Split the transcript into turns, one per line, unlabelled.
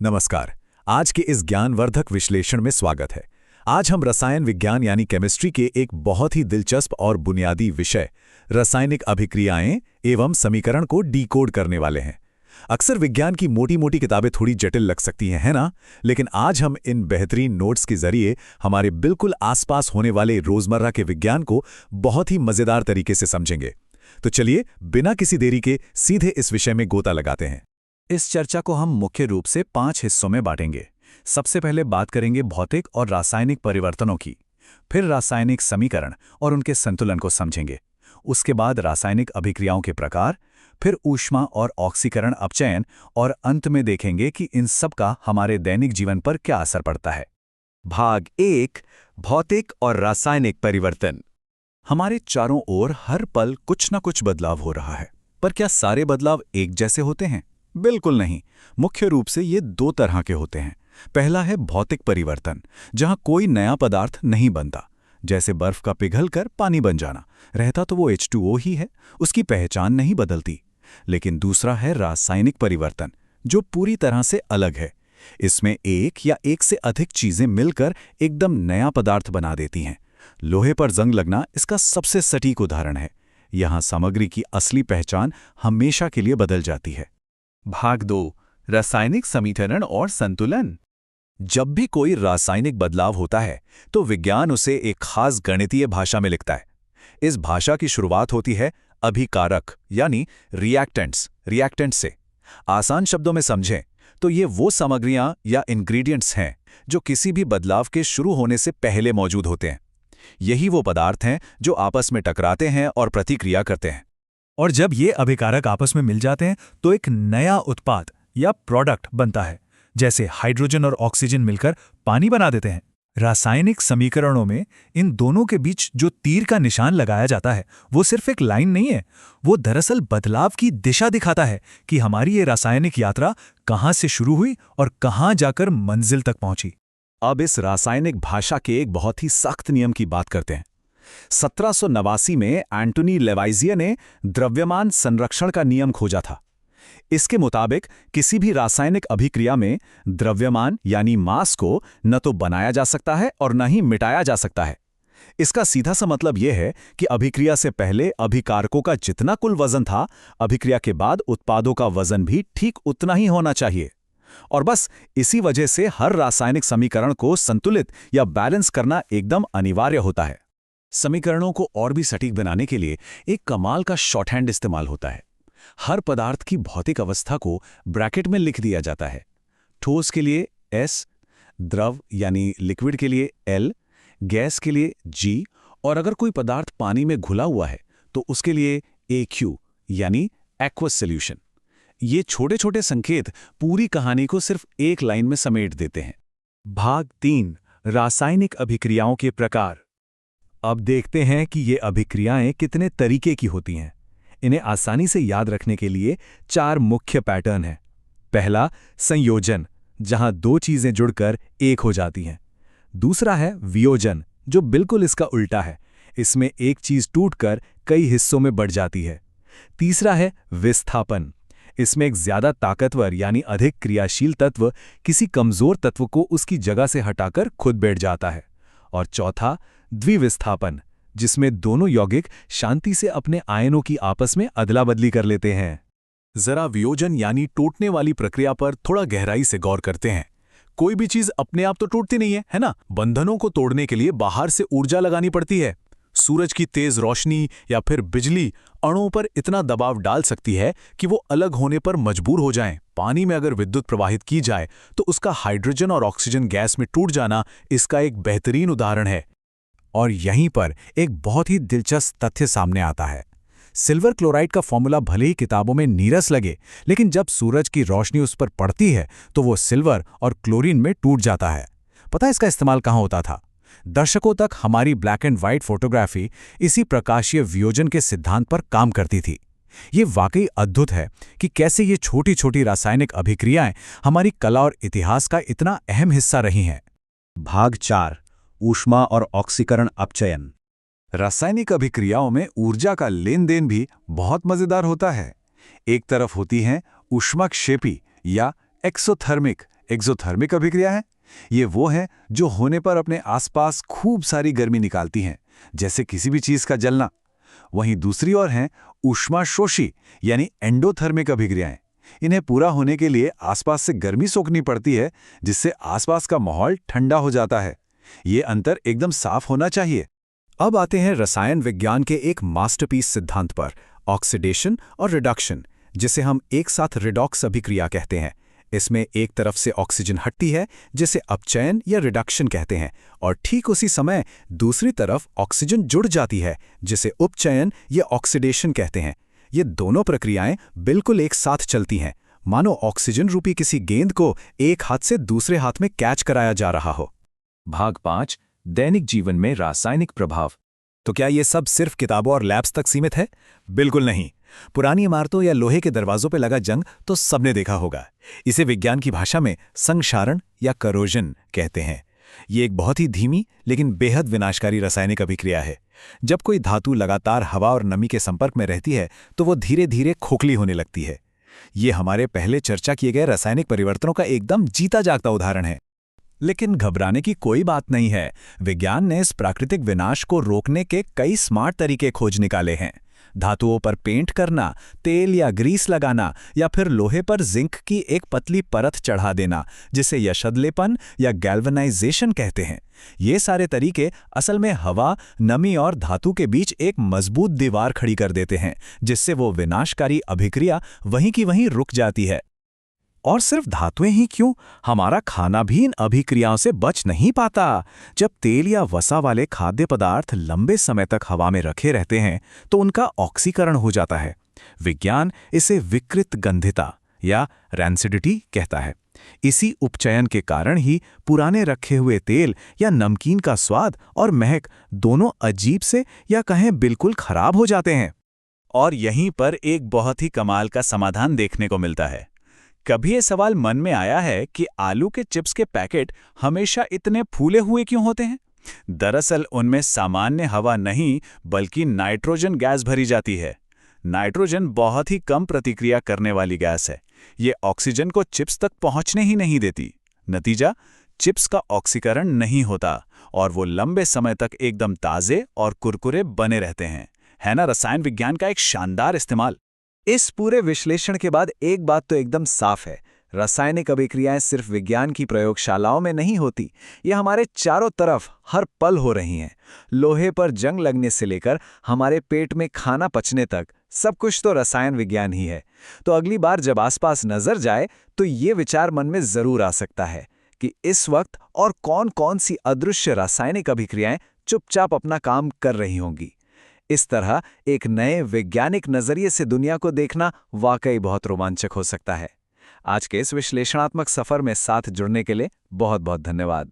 नमस्कार। आज के इस ज्ञानवर्धक विश्लेषण में स्वागत है। आज हम रसायन विज्ञान यानी केमिस्ट्री के एक बहुत ही दिलचस्प और बुनियादी विषय रासायनिक अभिक्रियाएं एवं समीकरण को डिकोड करने वाले हैं। अक्सर विज्ञान की मोटी-मोटी किताबें थोड़ी जटिल लग सकती हैं, है ना? लेकिन आज हम इन बेहतरीन नोट्स के जरिए हमारे बिल्कुल आसपास होने वाले रोजमर्रा के विज्ञान को बहुत ही मजेदार तरीके से समझेंगे। तो चलिए बिना किसी देरी के सीधे इस विषय में गोता लगाते हैं। इस चर्चा को हम मुख्य रूप से 5 हिस्सों में बांटेंगे। सबसे पहले बात करेंगे भौतिक और रासायनिक परिवर्तनों की, फिर रासायनिक समीकरण और उनके संतुलन को समझेंगे। उसके बाद रासायनिक अभिक्रियाओं के प्रकार, फिर ऊष्मा और ऑक्सीकरण अपचयन, और अंत में देखेंगे कि इन सब का हमारे दैनिक जीवन पर क्या असर पड़ता है।
भाग 1 भौतिक और रासायनिक परिवर्तन।
हमारे चारों ओर हर पल कुछ न कुछ बदलाव हो रहा है, पर क्या सारे बदलाव एक जैसे होते हैं? बिल्कुल नहीं। मुख्य रूप से ये 2 तरह के होते हैं। पहला है भौतिक परिवर्तन, जहां कोई नया पदार्थ नहीं बनता, जैसे बर्फ का पिघलकर पानी बन जाना। रहता तो वो H2O ही है, उसकी पहचान नहीं बदलती। लेकिन दूसरा है रासायनिक परिवर्तन, जो पूरी तरह से अलग है। इसमें एक या एक से अधिक चीजें मिलकर एकदम नया पदार्थ बना देती हैं। लोहे पर जंग लगना इसका सबसे सटीक उदाहरण है। यहां सामग्री की असली पहचान हमेशा के लिए बदल जाती है।
भाग 2 रासायनिक समीकरण और संतुलन।
जब भी कोई रासायनिक बदलाव होता है तो विज्ञान उसे एक खास गणितीय भाषा में लिखता है। इस भाषा की शुरुआत होती है अभिकारक यानी रिएक्टेंट्स से। आसान शब्दों में समझें तो ये वो सामग्रियां या इंग्रेडिएंट्स हैं जो किसी भी बदलाव के शुरू होने से पहले मौजूद होते हैं। यही वो पदार्थ हैं जो आपस में टकराते हैं और प्रतिक्रिया करते हैं।
और जब ये अभिकारक आपस में मिल जाते हैं तो एक नया उत्पाद या प्रोडक्ट बनता है, जैसे हाइड्रोजन और ऑक्सीजन मिलकर पानी बना देते हैं। रासायनिक समीकरणों में इन दोनों के बीच जो तीर का निशान लगाया जाता है वो सिर्फ एक लाइन नहीं है, वो दरअसल बदलाव की दिशा दिखाता है कि हमारी ये रासायनिक यात्रा कहाँ से शुरू हुई और कहाँ जाकर मंजिल तक पहुंची।
अब इस रासायनिक भाषा के एक बहुत ही सख्त नियम की बात करते हैं। 1789 में एंटोनी लेवाइजिए ने द्रव्यमान संरक्षण का नियम खोजा था। इसके मुताबिक किसी भी रासायनिक अभिक्रिया में द्रव्यमान यानी मास को न तो बनाया जा सकता है और न ही मिटाया जा सकता है। इसका सीधा सा मतलब यह है कि अभिक्रिया से पहले अभिकारकों का जितना कुल वजन था, अभिक्रिया के बाद उत्पादों का वजन भी ठीक उतना ही होना चाहिए। और बस इसी वजह से हर रासायनिक समीकरण को संतुलित या बैलेंस करना एकदम अनिवार्य होता है। समीकरणों को और भी सटीक बनाने के लिए एक कमाल का शॉर्टहैंड इस्तेमाल होता है। हर पदार्थ की भौतिक अवस्था को ब्रैकेट में लिख दिया जाता है। ठोस के लिए S, द्रव यानी लिक्विड के लिए L, गैस के लिए G, और अगर कोई पदार्थ पानी में घुला हुआ है तो उसके लिए AQ यानी एक्वस सॉल्यूशन। ये छोटे छोटे संकेत पूरी कहानी को सिर्फ एक लाइन में समेट देते हैं।
भाग 3 रासायनिक अभिक्रियाओं के प्रकार। अब देखते हैं कि ये अभिक्रियाएं कितने तरीके की होती हैं। इन्हें आसानी से याद रखने के लिए 4 मुख्य पैटर्न हैं। पहला, संयोजन, जहां 2 चीजें जुड़कर एक हो जाती हैं। दूसरा है वियोजन, जो बिल्कुल इसका उल्टा है। इसमें एक चीज टूटकर कई हिस्सों में बढ़ जाती है। तीसरा है विस्थापन। इसमें एक ज्यादा ताकतवर यानी अधिक क्रियाशील तत्व किसी कमजोर तत्व को उसकी जगह से हटाकर खुद बैठ जाता है। और चौथा, द्विविस्थापन, जिसमें दोनों यौगिक शांति से अपने आयनों की आपस में अदला बदली कर लेते हैं।
जरा वियोजन यानी टूटने वाली प्रक्रिया पर थोड़ा गहराई से गौर करते हैं। कोई भी चीज अपने आप तो टूटती नहीं है ना? बंधनों को तोड़ने के लिए बाहर से ऊर्जा लगानी पड़ती है। सूरज की तेज रोशनी या फिर बिजली अणुओं पर इतना दबाव डाल सकती है कि वो अलग होने पर मजबूर हो जाएं। पानी में अगर विद्युत प्रवाहित की जाए तो उसका हाइड्रोजन और ऑक्सीजन गैस में टूट जाना इसका एक बेहतरीन उदाहरण है। और यहीं पर एक बहुत ही दिलचस्प तथ्य सामने आता है। सिल्वर क्लोराइड का फॉर्मूला भले ही किताबों में नीरस लगे, लेकिन जब सूरज की रोशनी उस पर पड़ती है तो वो सिल्वर और क्लोरीन में टूट जाता है। पता है इसका इस्तेमाल कहाँ होता था? दशकों तक हमारी ब्लैक एंड व्हाइट फोटोग्राफी इसी प्रकाशीय वियोजन के सिद्धांत पर काम करती थी। ये वाकई अद्भुत है कि कैसे ये छोटी छोटी रासायनिक अभिक्रियाएं हमारी कला और इतिहास का इतना अहम हिस्सा रही हैं।
भाग 4 ऊष्मा और ऑक्सीकरण अपचयन।
रासायनिक अभिक्रियाओं में ऊर्जा का लेन देन भी बहुत मजेदार होता है। एक तरफ होती हैं ऊष्माक्षेपी या एक्सोथर्मिक एक्सोथर्मिक अभिक्रिया है। ये वो हैं जो होने पर अपने आसपास खूब सारी गर्मी निकालती हैं, जैसे किसी भी चीज का जलना। वहीं दूसरी ओर हैं ऊष्माशोषी यानी एंडोथर्मिक अभिक्रियाएं। इन्हें पूरा होने के लिए आसपास से गर्मी सोखनी पड़ती है, जिससे आसपास का माहौल ठंडा हो जाता है। ये अंतर एकदम साफ होना चाहिए।
अब आते हैं रसायन विज्ञान के एक मास्टरपीस सिद्धांत पर, ऑक्सीडेशन और रिडक्शन, जिसे हम एक साथ रिडॉक्स अभिक्रिया कहते हैं। इसमें एक तरफ से ऑक्सीजन हटती है, जिसे अपचयन या रिडक्शन कहते हैं, और ठीक उसी समय दूसरी तरफ ऑक्सीजन जुड़ जाती है, जिसे उपचयन या ऑक्सीडेशन कहते हैं। ये दोनों प्रक्रियाएं बिल्कुल एक साथ चलती हैं, मानो ऑक्सीजन रूपी किसी गेंद को एक हाथ से दूसरे हाथ में कैच कराया जा रहा हो।
भाग 5 दैनिक जीवन में रासायनिक प्रभाव।
तो क्या ये सब सिर्फ किताबों और लैब्स तक सीमित है? बिल्कुल नहीं। पुरानी इमारतों या लोहे के दरवाजों पर लगा जंग तो सबने देखा होगा। इसे विज्ञान की भाषा में संक्षारण या करोजन कहते हैं। ये एक बहुत ही धीमी लेकिन बेहद विनाशकारी रासायनिक अभिक्रिया है। जब कोई धातु लगातार हवा और नमी के संपर्क में रहती है तो वो धीरे धीरे खोखली होने लगती है। ये हमारे पहले चर्चा किए गए रासायनिक परिवर्तनों का एकदम जीता जागता उदाहरण है। लेकिन घबराने की कोई बात नहीं है। विज्ञान ने इस प्राकृतिक विनाश को रोकने के कई स्मार्ट तरीके खोज निकाले हैं। धातुओं पर पेंट करना, तेल या ग्रीस लगाना, या फिर लोहे पर जिंक की एक पतली परत चढ़ा देना, जिसे यशदलेपन या गैल्वेनाइजेशन कहते हैं। ये सारे तरीके असल में हवा, नमी और धातु के बीच एक मजबूत दीवार खड़ी कर देते हैं, जिससे वो विनाशकारी अभिक्रिया वहीं की वहीं रुक जाती है। और सिर्फ धातुएं ही क्यों, हमारा खाना भी इन अभिक्रियाओं से बच नहीं पाता। जब तेल या वसा वाले खाद्य पदार्थ लंबे समय तक हवा में रखे रहते हैं तो उनका ऑक्सीकरण हो जाता है। विज्ञान इसे विकृत गंधिता या रैंसिडिटी कहता है। इसी उपचयन के कारण ही पुराने रखे हुए तेल या नमकीन का स्वाद और महक दोनों अजीब से या कहें बिल्कुल खराब हो जाते हैं।
और यहीं पर एक बहुत ही कमाल का समाधान देखने को मिलता है। कभी ये सवाल मन में आया है कि आलू के चिप्स के पैकेट हमेशा इतने फूले हुए क्यों होते हैं? दरअसल उनमें सामान्य हवा नहीं बल्कि नाइट्रोजन गैस भरी जाती है। नाइट्रोजन बहुत ही कम प्रतिक्रिया करने वाली गैस है। ये ऑक्सीजन को चिप्स तक पहुंचने ही नहीं देती। नतीजा, चिप्स का ऑक्सीकरण नहीं होता और वो लंबे समय तक एकदम ताजे और कुरकुरे बने रहते हैं। है ना रसायन विज्ञान का एक शानदार इस्तेमाल।
इस पूरे विश्लेषण के बाद एक बात तो एकदम साफ है, रासायनिक अभिक्रियाएं सिर्फ विज्ञान की प्रयोगशालाओं में नहीं होती, ये हमारे चारों तरफ हर पल हो रही हैं। लोहे पर जंग लगने से लेकर हमारे पेट में खाना पचने तक सब कुछ तो रसायन विज्ञान ही है। तो अगली बार जब आसपास नजर जाए तो ये विचार मन में जरूर आ सकता है कि इस वक्त और कौन कौन सी अदृश्य रासायनिक अभिक्रियाएं चुपचाप अपना काम कर रही होंगी। इस तरह एक नए वैज्ञानिक नजरिए से दुनिया को देखना वाकई बहुत रोमांचक हो सकता है। आज के इस विश्लेषणात्मक सफर में साथ जुड़ने के लिए बहुत बहुत धन्यवाद।